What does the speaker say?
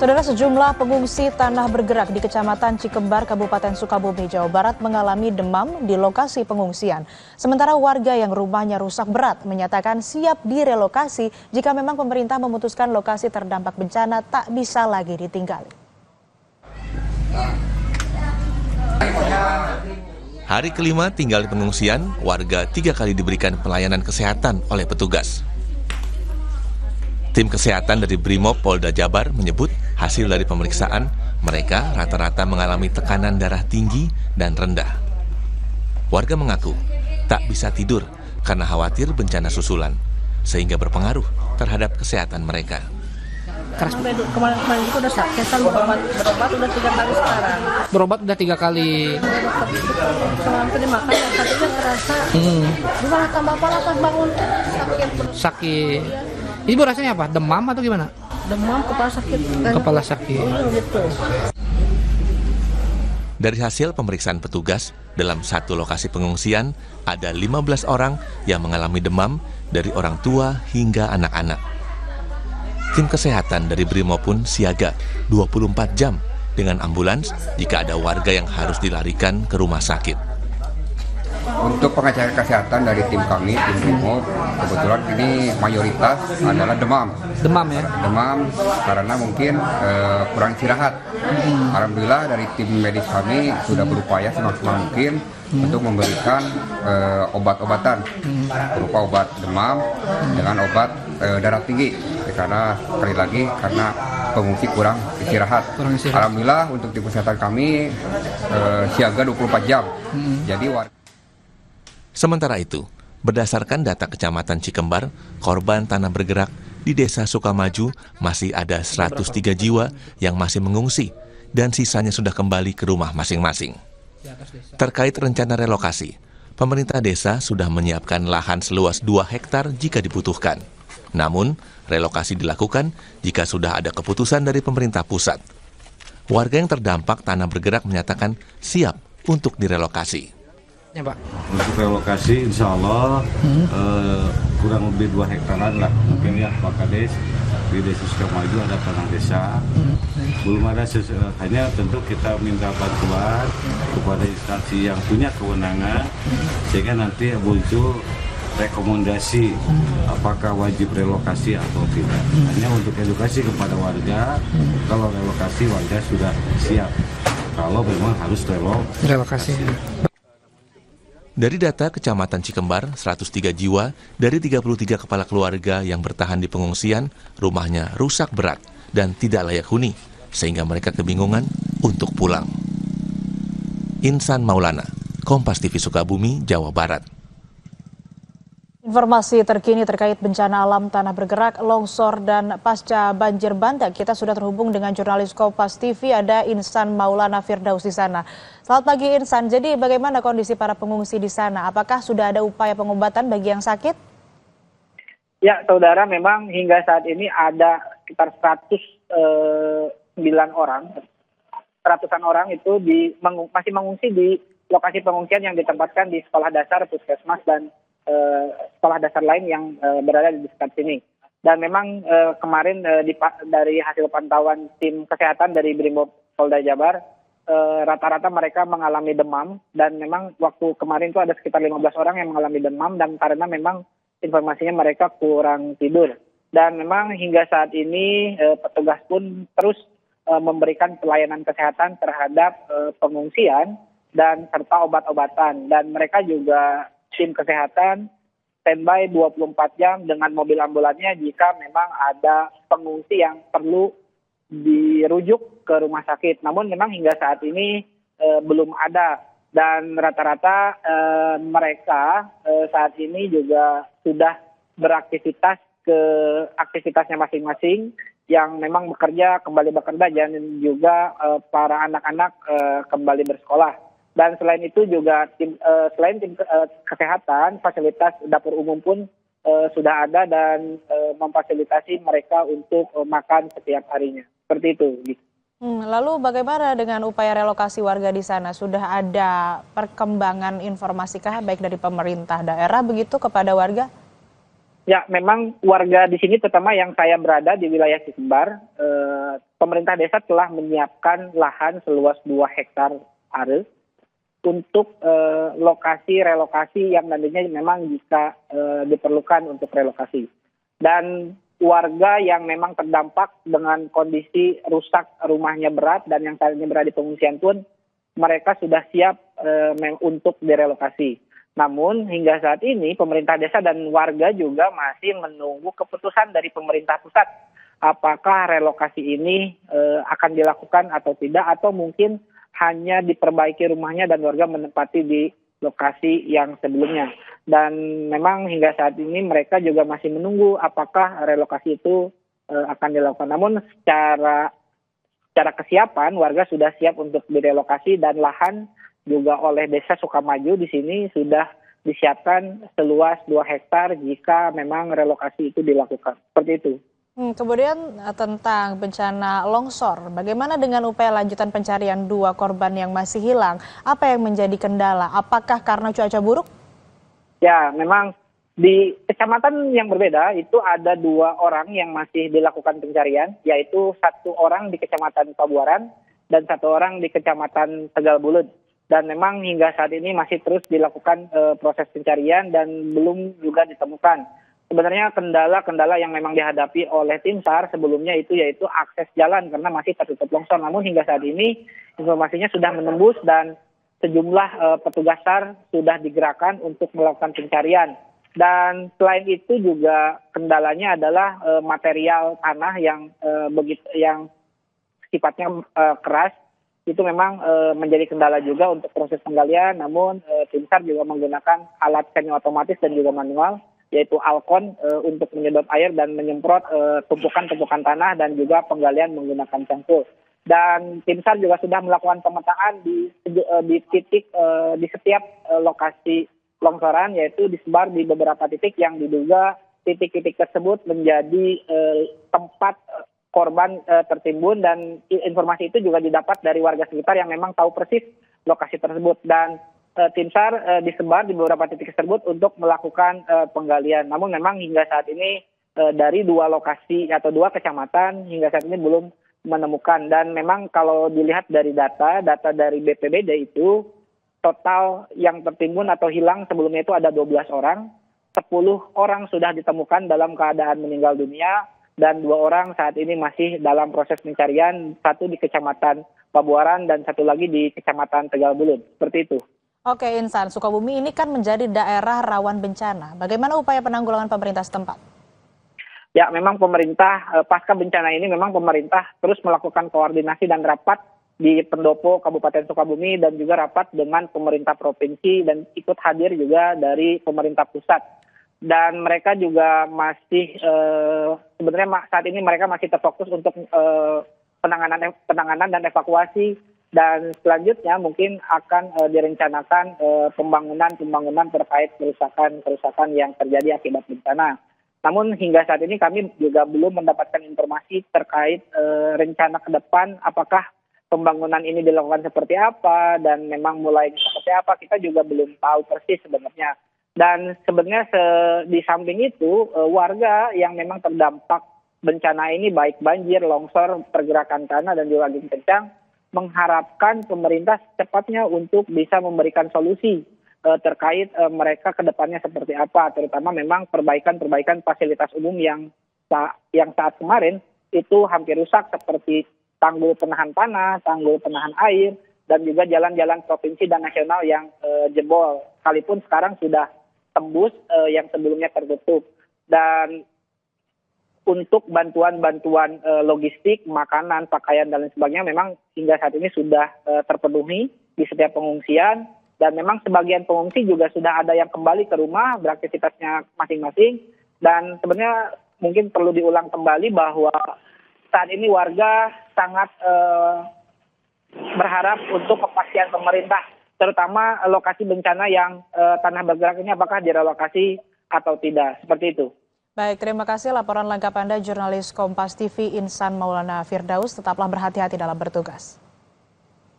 Saudara, sejumlah pengungsi tanah bergerak di Kecamatan Cikembar, Kabupaten Sukabumi, Jawa Barat mengalami demam di lokasi pengungsian. Sementara warga yang rumahnya rusak berat menyatakan siap direlokasi jika memang pemerintah memutuskan lokasi terdampak bencana tak bisa lagi ditinggali. Hari kelima tinggal di pengungsian, warga 3 kali diberikan pelayanan kesehatan oleh petugas. Tim kesehatan dari Brimob Polda Jabar menyebut hasil dari pemeriksaan mereka rata-rata mengalami tekanan darah tinggi dan rendah. Warga mengaku tak bisa tidur karena khawatir bencana susulan, sehingga berpengaruh terhadap kesehatan mereka. Kemarin itu udah sakit, berobat udah 3 kali sekarang. Berobat udah 3 kali. Sampai dimakan yang satunya terasa. Gimana tambah pala pas bangun Sakit. Ibu rasanya apa? Demam atau gimana? demam, kepala sakit. Kepala sakit. Gitu. Dari hasil pemeriksaan petugas, dalam satu lokasi pengungsian ada 15 orang yang mengalami demam dari orang tua hingga anak-anak. Tim kesehatan dari Brimob pun siaga 24 jam dengan ambulans jika ada warga yang harus dilarikan ke rumah sakit. Untuk pengecekan kesehatan dari tim kami, tim Brimob, kebetulan ini mayoritas adalah demam. Demam ya? Demam karena mungkin kurang istirahat. Alhamdulillah dari tim medis kami sudah berupaya semaksimal mungkin untuk memberikan obat-obatan berupa obat demam dengan obat darah tinggi. Karena sekali lagi karena pengungsi kurang istirahat. Alhamdulillah untuk tim kesehatan kami siaga 24 jam. Jadi Sementara itu, berdasarkan data Kecamatan Cikembar, korban tanah bergerak di Desa Sukamaju masih ada 103 jiwa yang masih mengungsi dan sisanya sudah kembali ke rumah masing-masing. Terkait rencana relokasi, pemerintah desa sudah menyiapkan lahan seluas 2 hektar jika dibutuhkan. Namun, relokasi dilakukan jika sudah ada keputusan dari pemerintah pusat. Warga yang terdampak tanah bergerak menyatakan siap untuk direlokasi. Ya, Pak. Untuk relokasi insya Allah kurang lebih 2 hektaran lah mungkin ya Pak Kades. Di Desa Sukamaju ada tanah desa, belum ada hanya tentu kita minta bantuan kepada instansi yang punya kewenangan sehingga nanti muncul rekomendasi apakah wajib relokasi atau tidak. Hanya untuk edukasi kepada warga, kalau relokasi warga sudah siap, kalau memang harus relokasi. Dari data Kecamatan Cikembar, 103 jiwa dari 33 kepala keluarga yang bertahan di pengungsian, rumahnya rusak berat dan tidak layak huni, sehingga mereka kebingungan untuk pulang. Insan Maulana, Kompas TV Sukabumi, Jawa Barat. Informasi terkini terkait bencana alam tanah bergerak, longsor, dan pasca banjir bandang. Kita sudah terhubung dengan jurnalis Kompas TV, ada Insan Maulana Firdaus di sana. Selamat pagi Insan, jadi bagaimana kondisi para pengungsi di sana? Apakah sudah ada upaya pengobatan bagi yang sakit? Ya, saudara, memang hingga saat ini ada sekitar 109 orang. Ratusan orang itu masih mengungsi di lokasi pengungsian yang ditempatkan di sekolah dasar, puskesmas, dan sekolah dasar lain yang berada di dekat sini. Dan memang kemarin dari hasil pantauan tim kesehatan dari Brimob Polda Jabar, rata-rata mereka mengalami demam, dan memang waktu kemarin itu ada sekitar 15 orang yang mengalami demam, dan karena memang informasinya mereka kurang tidur. Dan memang hingga saat ini petugas pun terus memberikan pelayanan kesehatan terhadap pengungsian dan serta obat-obatan, dan mereka juga tim kesehatan standby 24 jam dengan mobil ambulannya jika memang ada pengungsi yang perlu dirujuk ke rumah sakit. Namun memang hingga saat ini belum ada, dan rata-rata mereka saat ini juga sudah beraktivitas ke aktivitasnya masing-masing, yang memang kembali bekerja, dan juga para anak-anak kembali bersekolah. Dan selain itu juga selain tim kesehatan, fasilitas dapur umum pun sudah ada dan memfasilitasi mereka untuk makan setiap harinya. Seperti itu. Lalu bagaimana dengan upaya relokasi warga di sana? Sudah ada perkembangan informasikah baik dari pemerintah daerah begitu kepada warga? Ya, memang warga di sini, terutama yang saya berada di wilayah Cikembar, pemerintah desa telah menyiapkan lahan seluas 2 hektar are untuk lokasi relokasi yang nantinya memang jika diperlukan untuk relokasi. Dan warga yang memang terdampak dengan kondisi rusak rumahnya berat dan yang saat ini berada di pengungsian pun mereka sudah siap untuk direlokasi. Namun hingga saat ini pemerintah desa dan warga juga masih menunggu keputusan dari pemerintah pusat. Apakah relokasi ini akan dilakukan atau tidak, atau mungkin hanya diperbaiki rumahnya dan warga menempati di lokasi yang sebelumnya. Dan memang hingga saat ini mereka juga masih menunggu apakah relokasi itu akan dilakukan. Namun secara kesiapan warga sudah siap untuk direlokasi dan lahan juga oleh Desa Sukamaju di sini sudah disiapkan seluas 2 hektar jika memang relokasi itu dilakukan. Seperti itu. Kemudian tentang bencana longsor, bagaimana dengan upaya lanjutan pencarian 2 korban yang masih hilang? Apa yang menjadi kendala? Apakah karena cuaca buruk? Ya, memang di kecamatan yang berbeda itu ada 2 orang yang masih dilakukan pencarian, yaitu 1 orang di Kecamatan Pabuaran dan 1 orang di Kecamatan Tegal Bulut. Dan memang hingga saat ini masih terus dilakukan proses pencarian dan belum juga ditemukan. Sebenarnya kendala-kendala yang memang dihadapi oleh tim SAR sebelumnya itu yaitu akses jalan karena masih tertutup longsor. Namun hingga saat ini informasinya sudah menembus dan sejumlah petugas SAR sudah digerakkan untuk melakukan pencarian. Dan selain itu juga kendalanya adalah material tanah yang sifatnya keras. Itu memang menjadi kendala juga untuk proses penggalian. Namun tim SAR juga menggunakan alat semi otomatis dan juga manual, yaitu Alkon untuk menyedot air dan menyemprot tumpukan-tumpukan tanah dan juga penggalian menggunakan cangkul. Dan tim SAR juga sudah melakukan pemetaan di titik di setiap lokasi longsoran, yaitu disebar di beberapa titik yang diduga titik-titik tersebut menjadi tempat korban tertimbun, dan informasi itu juga didapat dari warga sekitar yang memang tahu persis lokasi tersebut. Dan tim SAR disebar di beberapa titik tersebut untuk melakukan penggalian. Namun memang hingga saat ini dari 2 lokasi atau 2 kecamatan hingga saat ini belum menemukan. Dan memang kalau dilihat dari data dari BPBD itu total yang tertimbun atau hilang sebelumnya itu ada 12 orang. 10 orang sudah ditemukan dalam keadaan meninggal dunia dan 2 orang saat ini masih dalam proses pencarian, 1 di Kecamatan Pabuaran dan 1 lagi di Kecamatan Tegal Bulut. Seperti itu. Oke, Insan, Sukabumi ini kan menjadi daerah rawan bencana. Bagaimana upaya penanggulangan pemerintah setempat? Ya, memang pemerintah pasca bencana ini memang pemerintah terus melakukan koordinasi dan rapat di pendopo Kabupaten Sukabumi dan juga rapat dengan pemerintah provinsi dan ikut hadir juga dari pemerintah pusat. Dan mereka juga masih sebenarnya saat ini mereka masih terfokus untuk penanganan dan evakuasi. Dan selanjutnya mungkin akan direncanakan pembangunan terkait kerusakan yang terjadi akibat bencana. Namun hingga saat ini kami juga belum mendapatkan informasi terkait rencana ke depan, apakah pembangunan ini dilakukan seperti apa dan memang mulai seperti apa, kita juga belum tahu persis sebenarnya. Dan sebenarnya di samping itu warga yang memang terdampak bencana ini baik banjir, longsor, pergerakan tanah dan juga angin kencang mengharapkan pemerintah secepatnya untuk bisa memberikan solusi terkait mereka ke depannya seperti apa, terutama memang perbaikan fasilitas umum yang saat kemarin itu hampir rusak seperti tanggul penahan tanah, tanggul penahan air, dan juga jalan-jalan provinsi dan nasional yang jebol. Sekalipun sekarang sudah tembus yang sebelumnya tertutup. Dan untuk bantuan-bantuan logistik, makanan, pakaian, dan lain sebagainya memang hingga saat ini sudah terpenuhi di setiap pengungsian. Dan memang sebagian pengungsi juga sudah ada yang kembali ke rumah beraktivitasnya masing-masing. Dan sebenarnya mungkin perlu diulang kembali bahwa saat ini warga sangat berharap untuk kepastian pemerintah, terutama lokasi bencana yang tanah bergerak ini apakah direlokasi atau tidak, seperti itu. Baik, terima kasih laporan lengkap Anda jurnalis Kompas TV Insan Maulana Firdaus. Tetaplah berhati-hati dalam bertugas.